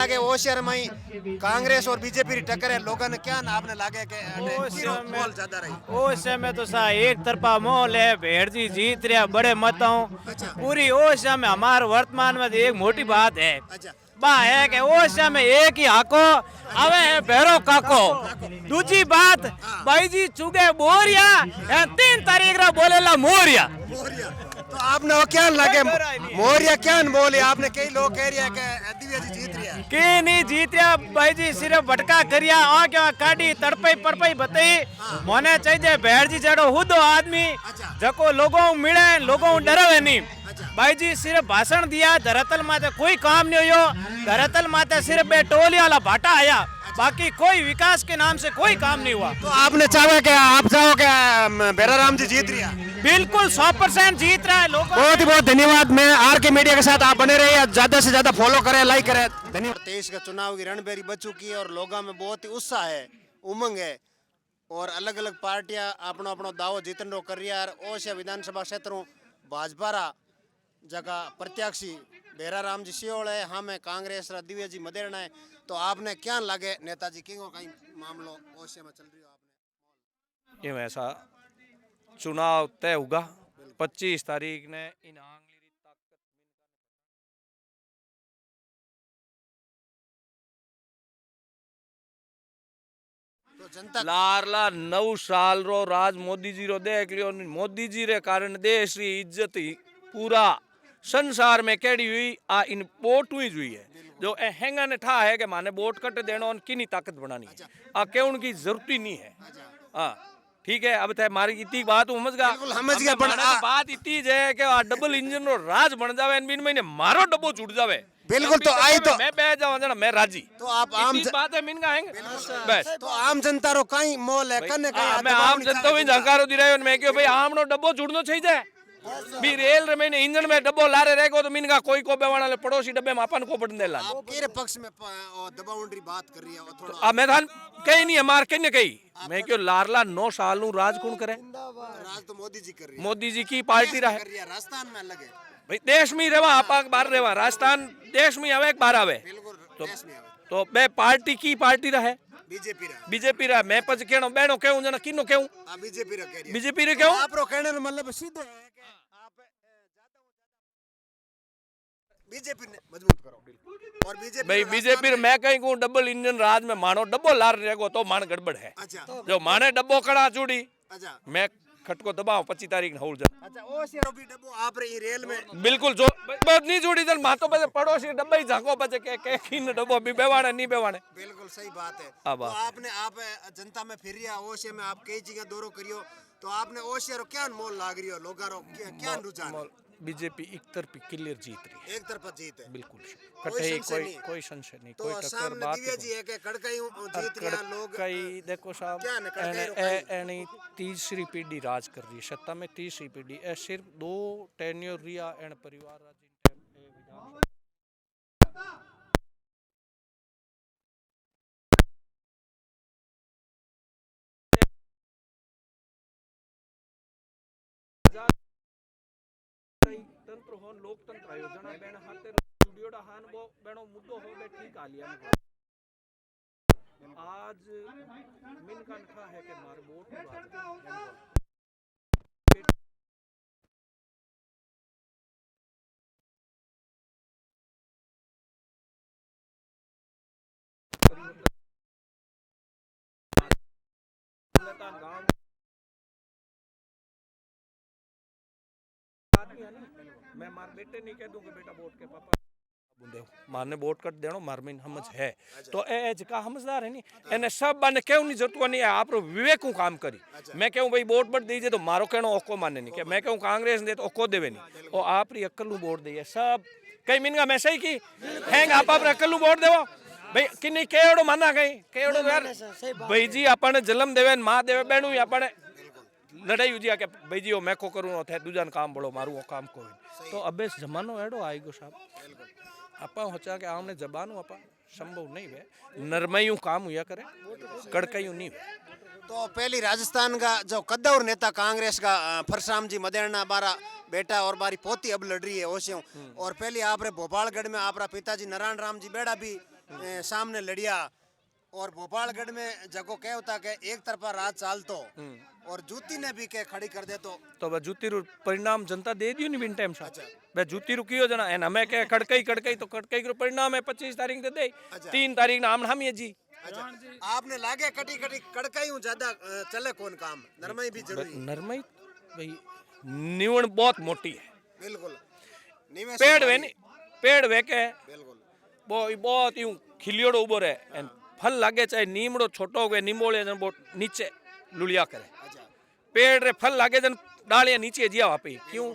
लागे होशियार में कांग्रेस और बीजेपी की टक्कर है लोगों ने क्या ना आपने लागे के मोल ज्यादा रही उस समय तो सा एक तरफा मोल है, भेड़ जी जीत रहा बड़े मतों। पूरी ओस में हमारे वर्तमान में एक मोटी बात है, अच्छा बा है कि ओस में एक ही हाको अवे है भैरो काको। दूसरी बात भाई जी चुगे बोरिया 3 तारीख रा बोलेला मोरिया। मोरिया तो आपने वो क्या लगे मोरिया क्या बोले आपने कई लोग कह रहे हैं कि दिव्या जी जीत रही है के नहीं जीत रहा भाई जी, सिर्फ भटका करिया आ क्या काटी तड़पई परपई बताई मोने चाहिए भेड़ जी जड़ो हुदो आदमी जको लोगों मिले लोगों डरवे नहीं। भाई जी सिर्फ भाषण दिया, धरातल माते कोई काम नहीं हो, धरातल माते सिर्फ बे टोली वाला भाटा आया, बाकी कोई विकास के नाम से कोई काम नहीं हुआ। तो आपने चाहा कि आप चाहो कि बेराराम जी जीत रही है बिल्कुल 100% जीत रहा है लोग। बहुत ही बहुत धन्यवाद। मैं आर के मीडिया के साथ आप बने रहिए, ज्यादा से ज्यादा फॉलो करें, लाइक करें, धन्यवाद। 23 का चुनाव की रणबेरी बच चुकी है और लोगों में बहुत ही उत्साह है, उमंग है और अलग अलग पार्टियां अपनो अपनो दावो जीतन रो कर रही है। ओशिया विधानसभा क्षेत्रों भाजपा रा जगह प्रत्याशी बेराराम जी सियोल है, हम है कांग्रेस रा दिव्या जी मदेरणा है। तो आपने क्या लगे नेताजी किंगो का मामलो ओशिया में चल रही हो आपने ये वैसा चुनाव तय होगा 25 तारीख ने इन आंगली ताकत तो जनता लारला 9 साल रो राज मोदी जी रो देख लियो। मोदी जी रे कारण देश री इज्जत ही पूरा संसार में केड़ी हुई आ इन वोट हुई हुई है। जो ए हैंगा ने ठा है कि माने वोट कट देनो और किनी ताकत बनानी है, आ के उनकी जरूरत ही नहीं है। हाँ ठीक है, अब थे मारी इतनी बात समझ गया, समझ गया, पर बात इतनी है कि डबल इंजन रो राज बन जावे, बिन महीने मारो डब्बो छूट जावे। बिल्कुल तो आई तो मैं बह जाऊं जना मैं राजी। तो आप आम इतनी बात है मिन गाएंगे बस। तो आम जनता रो कहीं मोल है कने कहीं मैं आम जनता में जानकारो दी रहा हूं मैं क्यों भाई आम नो डब्बो छूटनो चाहिए भी रेल रे मैंने इंजन में डब्बो लारे रहेगो तो मिनगा कोई को बेवाना ले पड़ोसी डब्बे में अपन को पड़न देला। आप केरे पक्ष में दबाउंड्री बात कर रही है और थोड़ा अब मैं थान कहीं नहीं हमार कहीं न कहीं मैं क्यों लारला 9 साल नु राज कौन करे? राज तो मोदी जी कर रही है, मोदी जी की पार्टी रहे राजस्थान में अलग है भाई, देश में रेवा आप बाहर रेवा, राजस्थान देश में आवे बाहर आवे बिल्कुल देश में आवे तो बे पार्टी की पार्टी रहे बीजेपी रहा मैं पछ केनो बेनो केहू जना किनो केहू बीजेपी रो कह रही है बीजेपी रे केहू आप रो कहने रो मतलब सीधे है कि आप बीजेपी ने मजबूत करो और बीजेपी भाई बीजेपी मैं कहीं को डबल इंजन राज में मानो डब्बो लार रहेगो तो मान गड़बड़ है। अच्छा जो माने डब्बो कड़ा चूड़ी अच्छा मैं खटको दबाओ 25 तारीख न हो जा। अच्छा ओ शेरो भी डब्बो आप रे रेल में बिल्कुल जो बात नहीं जोड़ी दल मातो पे पड़ोसी डब्बा ही झांको पे के किन डब्बो भी बेवाने नहीं बेवाने। बिल्कुल सही बात है। अब तो आपने आप जनता में फिर रिया ओशे में आप कई जगह दौरो करियो तो आपने ओशे रो क्या मोल लाग रियो लोगा रो क्या रुझान है? बीजेपी एक तरफी क्लियर जीत रही है, एक तरफा जीत है बिल्कुल कटे कोई संशय नहीं, तो कोई टक्कर सामने बात दिव्या जी है कि कड़कई जीत रहा लोग कई देखो साहब क्या ने कड़कई एनी तीसरी पीढ़ी राज कर रही है सत्ता में, तीसरी पीढ़ी ए सिर्फ 2 टेन्योर रिया एन परिवार तंत्र हो लोकतंत्र आयोजन बेन हाथे जुड़ियोड़ा हान वो बेनो मुद्दो हो बे ठीक आ लिया आज मिन का नखा है कि मार वोट राज गांव आदमी है ना, मैं मार बेटे नहीं कह दूं कि बेटा वोट के पापा बुंदे मारने वोट कट देनो मार में समझ है तो ए जका समझदार है नी एने सब बने केव नहीं जरूरत नहीं है आप विवेक को काम करी। मैं कहूं भाई वोट बट दीजिए तो मारो कहनो ओको माने नहीं, कि मैं कहूं कांग्रेस दे तो ओको देवे नहीं, ओ आप री अक्ल वोट दे सब कई मिनगा मैं सही की हैंग आप अक्ल वोट देवो भाई कि नहीं केड़ो माना कहीं केड़ो यार भाई जी अपन जन्म देवे मां देवे बेणू अपन लड़ाई हुई के भाई जी मैं को करूँ थे दूजा काम बड़ो मारू वो काम को तो अबे जमानो एडो आई गो साहब आपा होचा के आमने जबानो आपा संभव नहीं वे नरमयू काम हुआ करे कड़कयू नहीं वे। तो पहली राजस्थान का जो कद्दावर नेता कांग्रेस का फरसाम जी मदेरणा बारा बेटा और बारी पोती अब लड़ रही है ओसियों और पहले आप रे भोपालगढ़ में आप पिताजी नारायण राम जी बेड़ा भी सामने लड़िया और भोपालगढ़ में जगो क्या होता के एक तरफा राज चाल तो और जूती ने भी के खड़ी कर दे तो वह जूती रू परिणाम जनता दे दियो नहीं बिन टाइम सा वह जूती रू कियो जना एन हमें के कड़कई तो कड़कई रू परिणाम है 25 तारीख दे 3 तारीख ना हम ये जी। अच्छा आपने लागे कटी कटी कड़काई हूं ज्यादा चले कौन काम नरमई भी जरूरी है। नरमई भाई निवण बहुत मोटी है बिल्कुल निवेश पेड़ वे नहीं पेड़ वे के बिल्कुल वो बहुत यूं खिलियोड़ो उबो रहे एन फल लागे चाहे नीमड़ो छोटो हो नीमोड़े जन बहुत नीचे लुलिया करे अच्छा पेड़ रे फल लागे जन डालियां नीचे जिया वापी क्यों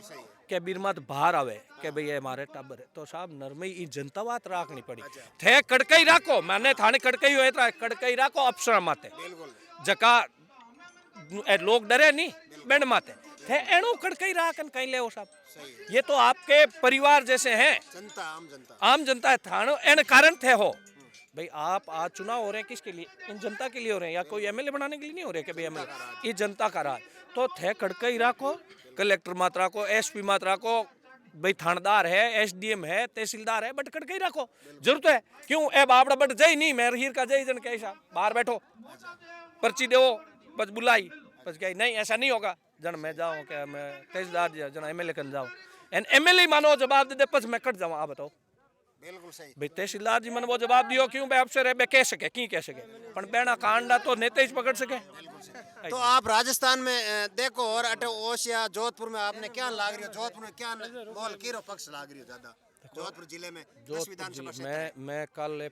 के बीरमात बाहर आवे के भाई ये मारे टाबर है तो साहब नरमई ई जनता बात राखनी पड़ी थे कड़कई राखो मैंने थाने कड़कई हुए था कड़कई राखो अफसर माते बिल्कुल जका लोग डरे नहीं बेंड माते थे एणु कड़कई राखन कहीं ले साहब ये तो आपके परिवार जैसे हैं जनता आम जनता है थानो एन कारण थे हो भाई आप आज चुनाव हो रहे हैं किसके लिए इन जनता के लिए हो रहे हैं या कोई एमएलए बनाने के लिए नहीं हो रहे कि भाई एमएलए ये जनता का राज तो थे कड़कई राखो कलेक्टर मात राखो एसपी मात राखो भाई थानेदार है एसडीएम है तहसीलदार है बट कड़कई राखो जरूरत है क्यों ए बापड़ा बट जई नहीं मैं हीर का जई जन कैसा बाहर बैठो पर्ची दो बस बुलाई बस क्या नहीं ऐसा नहीं होगा जन मैं जाऊँ क्या मैं तहसीलदार जन एमएलए कन जाऊँ एन एमएलए मानो जवाब दे बस मैं कट जाऊँ आप बताओ बिल्कुल सही भाई तहसीलदार जी मैंने वो जवाब दियो क्यों भाई अफसर है बे कह सके की कह सके पण बेना कांडा तो नेता ही पकड़ सके। तो आप राजस्थान में देखो और अटे ओसिया जोधपुर में आपने क्या लाग रही हो जोधपुर में क्या मोल कीरो पक्ष लाग रही हो ज्यादा जोधपुर जिले में 10 विधानसभा क्षेत्र मैं कल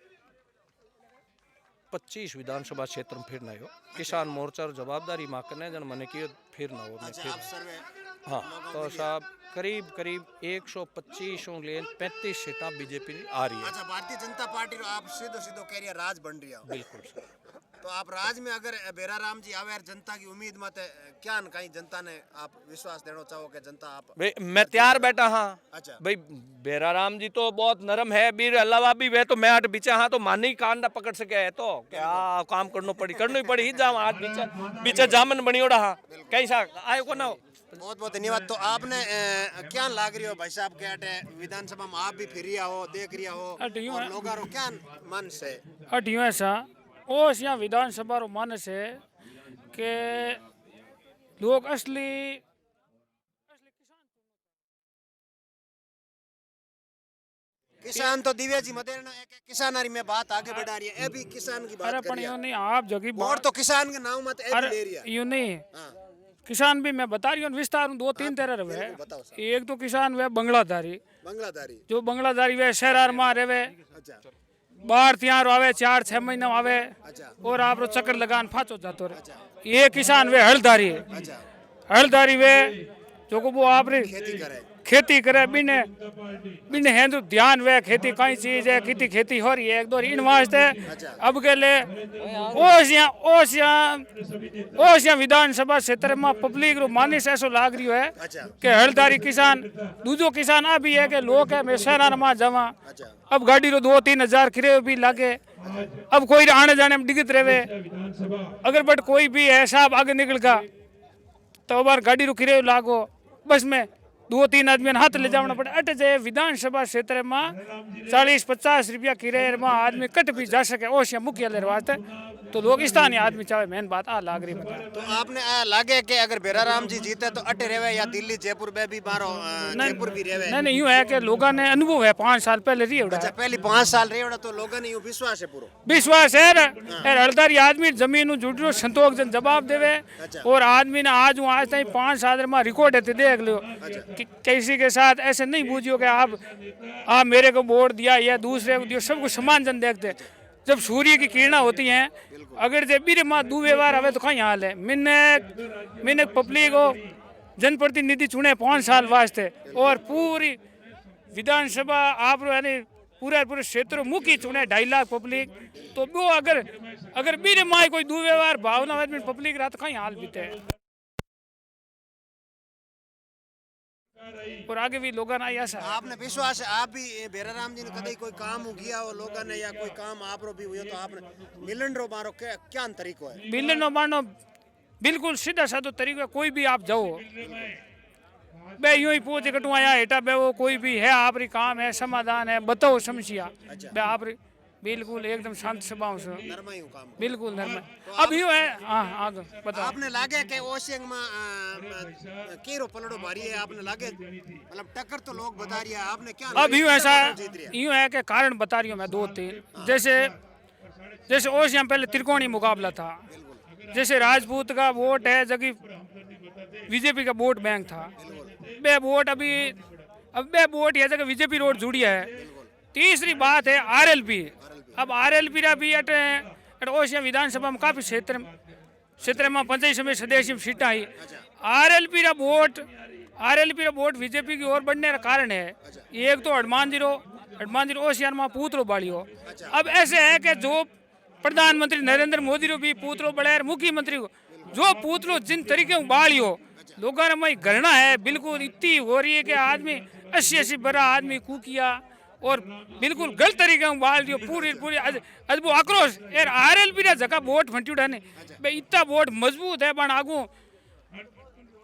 25 विधानसभा क्षेत्र में फिर ना हो किसान मोर्चा और जवाबदारी माँ करने जन मैंने की फिर ना हो अच्छा आप सर्वे हाँ तो साहब करीब करीब 125 लेन 35 सीटा बीजेपी आ रही है। अच्छा भारतीय जनता पार्टी रो आप सीधो सीधो कह रही है राज बन रही है बिल्कुल तो आप राज में अगर बेरा राम जी आवे जनता की उम्मीद मत क्या न कहीं जनता ने आप विश्वास देना चाहो कि जनता आप भाई मैं तैयार बैठा हाँ अच्छा भाई बेरा राम जी तो बहुत नरम है बीर अलावा भी वे तो मैं हट बीचा हाँ तो मानी कांडा पकड़ सके है तो क्या काम करना ही पड़ी ही जाओ आज बीचा जामन बनियोड़ा हाँ कैसा आयो को ना हो बहुत बहुत धन्यवाद। तो आपने क्या लाग रही हो भाई साहब के अटे विधानसभा में आप भी फिर हो देख रही हो और लोगों रो क्या मन से अटियो ऐसा ओस यहाँ विधानसभा रो मानस है कि लोग असली किसान तो दिव्या जी मदेरना एक किसानारी में बात आगे बढ़ा रही है अभी किसान की बात अरे कर पण रही यो है नहीं आप जगी वोट तो किसान के नाम मत ए ले रही है यो नहीं हाँ किसान भी मैं बता रही हूँ विस्तार दो तीन तरह है बताओ सर एक तो किसान वे बंगलाधारी बंगलाधारी जो बंगलाधारी वे शहर में रहे अच्छा बाहर त्यार आवे 4-6 महीना आवे अच्छा और आप रो चक्कर लगान फाचो जातो रहे ये किसान वे हलदारी है अच्छा हलदारी वे जो को वो आप रे खेती करे खेती करे बिने बिने है तो ध्यान वे खेती कई चीज है कितनी खेती हो रही है एक दो इन वास्ते अब के ले ओसिया विधानसभा क्षेत्र में पब्लिक रो मानिस ऐसो लाग रही है अच्छा कि हलदारी किसान दूजो किसान आ भी है कि लोग है मैं शहर में जावा अच्छा अब गाड़ी रो 2-3 हजार किराए भी लागे अब कोई आने जाने में दिक्कत रहे अगर बट कोई भी है साहब आगे निकल गया तो बार गाड़ी रो किराए लागो बस में 2-3 आदमी हाथ ले जाना पड़े अट जाए विधानसभा क्षेत्र में 40-50 रुपया किराए में आदमी कट भी जा सके ओसिया मुख्यालय वास्ते तो लोग स्थानीय आदमी चाहे मेन बात आ लाग रही बता तो आपने लागे कि अगर बेरा राम जी जीते तो अटे रेवे या दिल्ली जयपुर में भी मारो जयपुर भी रेवे नहीं यूं है कि लोगों ने अनुभव है 5 साल पहले रही अच्छा पहली 5 साल रही तो लोगों ने यूं विश्वास है पूरा विश्वास है हलदारी आदमी जमीन जुड़ रही संतोष जन जवाब देवे और आदमी ने आज आज तक 5 साल में रिकॉर्ड है देख लो किसी के साथ ऐसे नहीं बूझियो कि आप मेरे को वोट दिया या दूसरे को दिया सबको समान जन देखते जब सूर्य की किरणा होती हैं अगर जब भी माँ दू व्यवहार आवे तो कहीं हाल है मैंने पब्लिक को जनप्रतिनिधि चुने 5 साल वास्ते और पूरी विधानसभा आप यानी पूरे क्षेत्र मुखी चुने 2.5 लाख पब्लिक तो वो अगर मेरे माँ कोई दू व्यवहार भावना पब्लिक रहा तो कहीं हाल बीते और आगे भी लोगों ने ऐसा आपने विश्वास है आप भी बेरा राम जी ने कभी कोई काम हो गया हो लोगों ने या कोई काम आप रो भी हुआ तो आपने मिलन रो मारो क्या तरीको है मिलन रो मानो बिल्कुल सीधा साधा तरीका कोई भी आप जाओ बे यूं ही पूछ कटू आया हेटा बे वो कोई भी है आप री काम है समाधान है बताओ समस्या बे आप बिल्कुल एकदम शांत स्वभाव से, नरमाई हूँ काम बिल्कुल नर्म। अब यूँ है, हाँ आगे बताओ। आपने लागे के ओशियंग में केरो पलड़ो भारी है, आपने लागे मतलब टक्कर तो लोग बता रही है, आपने क्या अब यूँ ऐसा जीत रही है? यूँ है कि कारण बता रही हूँ मैं 2-3। जैसे ओशिया में पहले त्रिकोणीय मुकाबला था। जैसे राजपूत का वोट है, जबकि बीजेपी का वोट बैंक था। बे वोट अब बे वोट ये जगह बीजेपी रोड जुड़ी है। तीसरी बात है आरएलपी। अब आरएलपी रा भी अट ओशिया विधानसभा में काफी क्षेत्र में 25 में सदस्य सीटा आई। आरएलपी रा वोट बीजेपी की ओर बढ़ने का कारण है। एक तो हनुमान जी ओशियार में पूतलो बाड़ियो। अब ऐसे है कि जो प्रधानमंत्री नरेंद्र मोदी रो भी पूतलो बड़े, मुख्यमंत्री को जो पूतलो जिन तरीके बाड़ियो लोगों ने मई घृणा है बिल्कुल इतनी हो रही है कि आदमी 80 बड़ा आदमी कुकिया और बिल्कुल गलत तरीके में बाल दियो पूरी अजबो आक्रोश यार आरएलपी रा जगह वोट फंट्यूडा ने बे इतना वोट मजबूत है पण आगू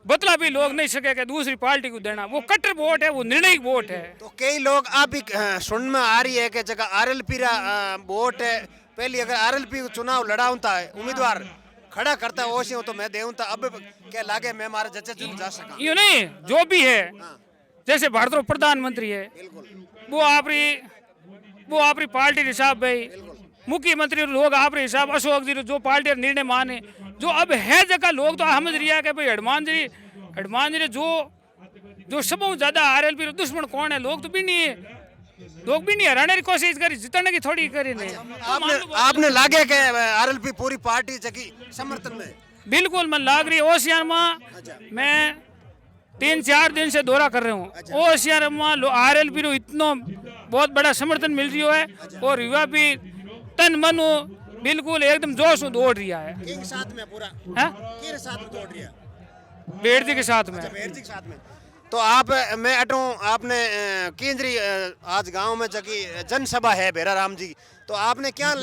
बतला भी लोग नहीं सके कि दूसरी पार्टी को देना। वो कट्टर वोट है, वो निर्णायक वोट है। तो कई लोग आप भी सुन में आ रही है कि जगह आरएलपी रा वोट है, पहले अगर आरएलपी चुनाव लड़ाऊंता है उम्मीदवार खड़ा करता है ओशियों तो मैं देऊं था, अब क्या लागे मैं मारा जच्चे चुन जा सका? यूँ नहीं, जो भी है जैसे भारत रो प्रधानमंत्री है वो आपरी पार्टी हिसाब भाई मुख्यमंत्री लोग आपरे हिसाब अशोक जी जो पार्टी निर्णय माने जो अब है जगह लोग तो समझ रही है कि भाई हनुमान जी जो सब ज्यादा आरएलपी रो दुश्मन कौन है। लोग भी नहीं हराने की कोशिश करी, जितने की थोड़ी करी नहीं। आपने लागे के आरएलपी पूरी पार्टी जगी समर्थन में? बिल्कुल मन लाग रही ओशियार में। मैं 3-4 दिन से दौरा कर रहा हूँ। ओशियार में आरएलपी रो इतना बहुत बड़ा समर्थन मिल रही है और युवा भी तन मन बिल्कुल एकदम जोश में दौड़ रहा है। किंग साथ में पूरा हैं? किर साथ में दौड़ रही है? बेड़जी के साथ में। बेरजी के साथ में। तो आप मैं अटूँ आपने केंद्रीय आज गांव में जगी जनसभा है भेरा राम जी, तो आपने क्या